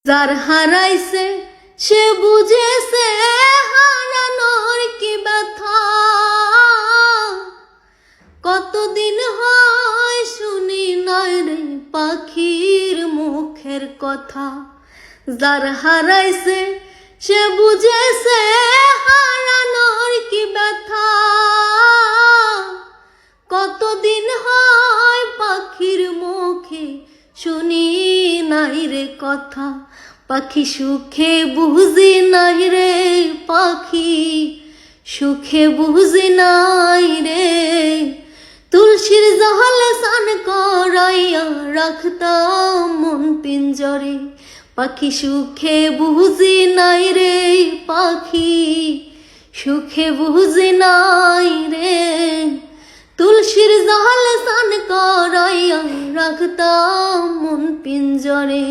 যার হারাইছে সে বুঝেছে হারানোর কি ব্যথা। কতদিন হয় শুনি নাই রে পাখির মুখের কথা। যার হারাইছে সে বুঝেছে হারানোর কি ব্যথা। কতদিন হয় পাখির মুখে শুনি নাই রে কথা। পাখি সুখে বুঝি নাই রে, পাখি সুখে বুঝি নাই রে। তুলসীর জলে স্নান করাইয়া রাখতাম মন পিঞ্জরে। পাখি সুখে বুঝি নাই রে, পাখি সুখে বুঝি নাই রে। তুলসীর জলে স্নান করাইয়া রাখতাম মন পিঞ্জরে।